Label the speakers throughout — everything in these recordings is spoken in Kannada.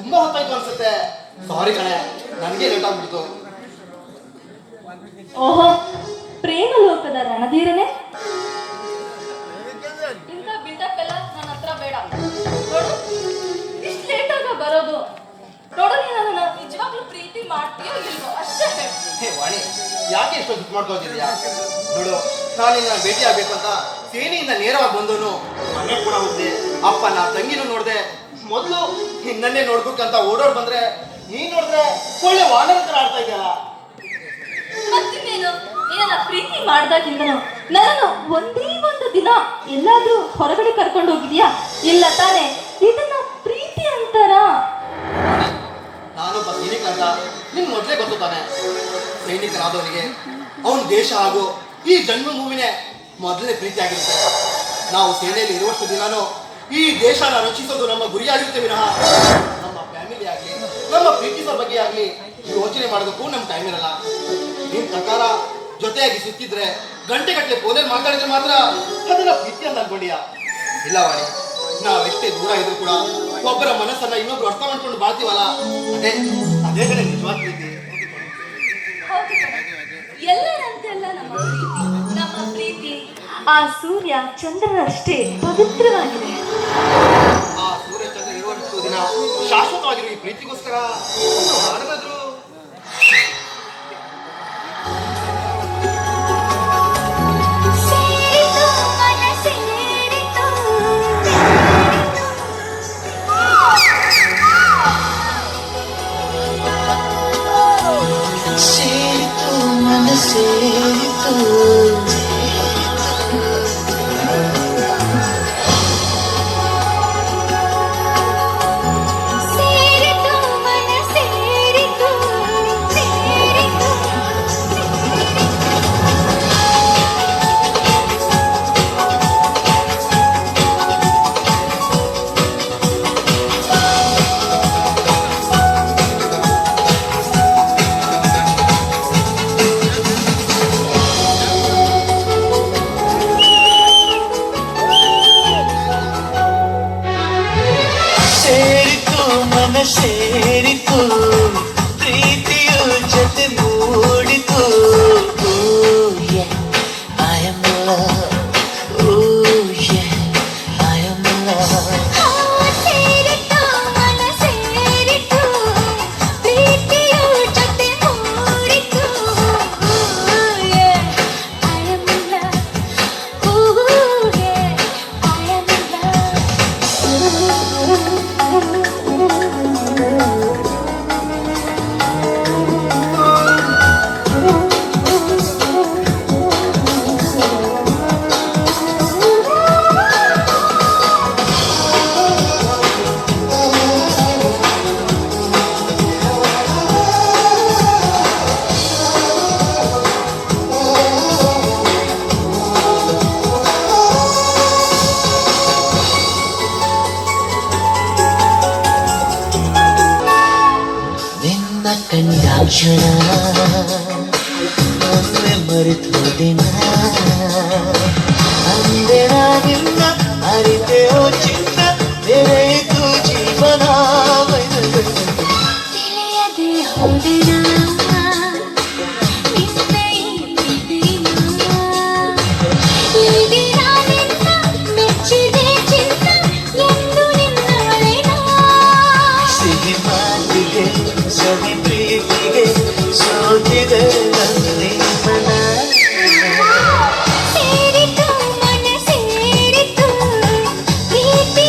Speaker 1: ತುಂಬಾ ಹೊತ್ತಾಯ್ತು ಅನ್ಸುತ್ತೆ. ಸಾರಿ ಕಣೆ, ನನಗೆ ಲೇಟ್ ಆಗ್ಬಿಡ್ತು.
Speaker 2: ಓಹೋ, ಪ್ರೇಮ ಲೋಕದ ರಣಧೀರನೇ. ಇಂಥ ಬಿಲ್ಡಪ್ ಎಲ್ಲ ನನ್ನ ಹತ್ರ ಬೇಡ. ನೋಡು, ಇಷ್ಟು ಲೇಟಾಗ ಬರೋದು. ನೋಡು, ನೀನು ನನ್ನ ನಿಜವಾಗ್ಲೂ ಪ್ರೀತಿ ಮಾಡ್ತೀಯೋ ಇಲ್ವೋ ಅಷ್ಟೇ ಹೇಳು.
Speaker 1: ಹೇ ವಾಣಿ, ಯಾಕೆ ಇಷ್ಟೊಂದು ದುಡ್ಡು ಮಾಡ್ಕೊಳ್ತಿದ್ಯಾ? ನೋಡು, ನಾನು ನಿನ್ನ ಭೇಟಿ ಆಗ್ಬೇಕು ಅಂತ ಸೇನೆಯಿಂದ ನೇರವಾಗಿ ಬಂದವನು. ಮನೆ ಕೂಡ ಹೋಗ್ದೆ, ಅಪ್ಪನ ತಂಗಿನೂ ನೋಡ್ದೆ. ಮೊದಲು ನಿನ್ನನ್ನೇ ನೋಡ್ಬೇಕಂತ ಓಡೋಡ್ ಬಂದ್ರೆ ನೀನ್ ನೋಡಿದ್ರೆ ಒಳ್ಳೆ ವಾನರ ತರ ಆಡ್ತಾ ಇದೆಯಲ್ಲ.
Speaker 2: ಮತ್ತಿನ್ನೇನು, ನೀನನ್ನ ಪ್ರೀತಿ ಮಾಡ್ದಾಗಿಂದನು ನನ್ನನ್ನು ಒಂದೇ ಒಂದು ದಿನ ಎಲ್ಲಾದ್ರೂ ಹೊರಗಡೆ ಕರ್ಕೊಂಡು ಹೋಗಿದ್ಯಾ? ಇಲ್ಲ ತಾನೆ? ಇದನ್ನ ಪ್ರೀತಿ ಅಂತಾರ?
Speaker 1: ನಾನೊಬ್ಬ ಸೈನಿಕ ಅಂತ ನಿನ್ ಮೊದಲೇ ಗೊತ್ತು ತಾನೆ. ಸೈನಿಕನಾದವನಿಗೆ ಅವನ ದೇಶ ಹಾಗೂ ಈ ಜನ್ಮಭೂಮಿನೇ ಮೊದಲನೇ ಪ್ರೀತಿ ಆಗಿರುತ್ತೆ. ನಾವು ಸೇನೆಯಲ್ಲಿ ಇರುವಷ್ಟು ದಿನಾನು ಈ ದೇಶನ ರಕ್ಷಿಸೋದು ನಮ್ಮ ಗುರಿಯಾಗಿರುತ್ತೆ ವಿನಃ ನಮ್ಮ ಫ್ಯಾಮಿಲಿ ಆಗಲಿ ನಮ್ಮ ಪ್ರೀತಿಸೋ ಬಗ್ಗೆ ಆಗಲಿ ಯೋಚನೆ ಮಾಡೋದಕ್ಕೂ ನಮ್ಮ ಟೈಮ್ ಇರಲ್ಲ. ನಿನ್ ಪ್ರಕಾರ ಜೊತೆಯಾಗಿ ಸುತ್ತಿದ್ರೆ ಗಂಟೆಗಟ್ಟಲೆ ಫೋನಲ್ಲಿ ಮಾತಾಡಿದ್ರೆ ಮಾತ್ರ ಅದನ್ನ ಪ್ರೀತಿ ಅಂತ ಅನ್ಕೊಂಡಿಯಾ? ಇಲ್ಲ ವಾಣಿ, ನಾವೆಷ್ಟೇ ದೂರ ಇದ್ರು ಕೂಡ ಒಬ್ಬರ ಮನಸ್ಸನ್ನ ಇನ್ನೊಬ್ರು ಅರ್ಥ ಮಾಡ್ಕೊಂಡು ಬಾಳ್ತೀವಲ್ಲ, ಅದೇ ಅದೇ ಕಡೆ ನಿಜವಾದ ಪ್ರೀತಿ.
Speaker 2: ಹೌದು ಕಣೆ. ಎಲ್ಲರಂತೆಲ್ಲ ನಮ್ಮ ಪ್ರೀತಿ ಆ ಸೂರ್ಯ ಚಂದ್ರನಷ್ಟೇ ಪವಿತ್ರವಾಗಿದೆ.
Speaker 1: ಆ ಸೂರ್ಯ ಚಂದ್ರ ಇರುವಷ್ಟು ದಿನ ಶಾಶ್ವತವಾಗಿರುವ ಈ ಪ್ರೀತಿಗೋಸ್ಕರ ಹಾಡಾದ್ರು
Speaker 3: ಸೇರಿತು ಪ್ರೀತಿಯು ಜೊತೆ ಮೂಡಿತು. I am love, oh yeah, I am love.
Speaker 4: ಸೇರಿತು ಮನ ಸೇರಿತು ಪ್ರೀತಿಯು ಜೊತೆ ಮೂಡಿತು. I am love, oh yeah, I am love.
Speaker 3: ನಿನ್ನ ಕಂಡಾಕ್ಷಣ ಒಮ್ಮೆ ಮರೆತು ದಿನ ಅಂದಿನ ನಿನ್ನ ಅರಿತೆಯೋ ಚಿನ್ನ ಬೆರೆಯಿತು ಜೀವನ.
Speaker 4: ತಿಳಿಯದೆ ಹೋದೆನ ನಿನ್ನ ಈ ದಿನ ನಿನ್ನ ಮೆಚ್ಚಿದೆ ಚಿನ್ನ ಎಂದು ನಿನ್ನವಳೆನ.
Speaker 3: ಸಿಹಿ ಮಾತಿಗೆ ಸವಿ ಪ್ರೀತಿಗೆ ಸೋತಿದೆ ನನ್ನಿ ಮನ.
Speaker 4: ಸೇರಿತು ಮನ ಸೇರಿತು ಪ್ರೀತಿ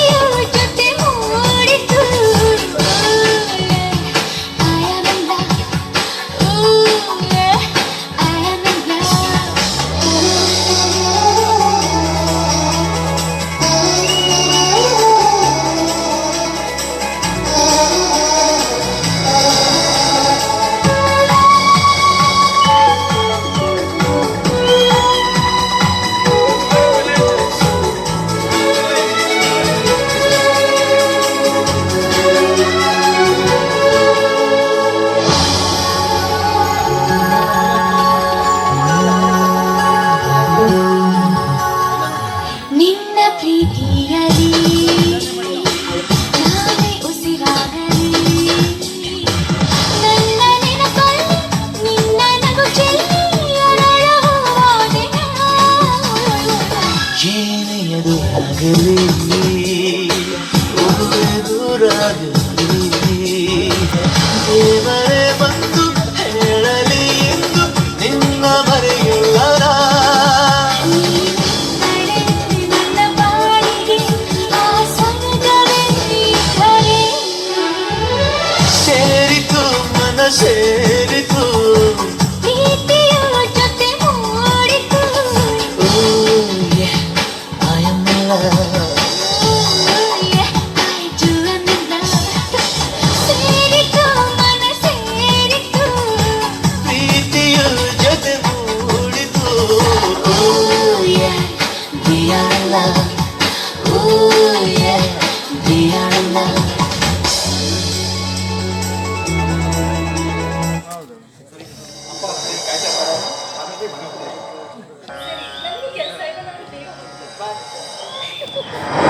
Speaker 3: ಎದುರಾಗಲಿ ದೇವರೇ ಬಂದು ಹೇಳಲಿ ಎಂದು ನಿನ್ನ ಮರೆಯುವರ
Speaker 4: ನನ್ನ ಬಾಳಿಗೆ ಆ ಸಂಗವೇ ನೀಡಲೇ.
Speaker 3: ಸೇರಿತು ಮನ ಸೇರಿತು
Speaker 4: ಪ್ರೀತಿಯ ಜೊತೆ ಮೂಡಿತು.
Speaker 3: Oh yeah, I am in love.
Speaker 4: Oh yeah, I do am in love. ಸೇರಿತು ಮನ ಸೇರಿತು.
Speaker 3: ಪ್ರೀತಿಯು ಜೊತೆ ಮೂಡಿತು. Oh yeah, we are in love. Oh yeah, we are in love.
Speaker 2: ನನಗೆ ಕೆಲಸ ಇದೆ, ನಾನು ಬೇಗ ಹೋಗ್ತೀನಿ.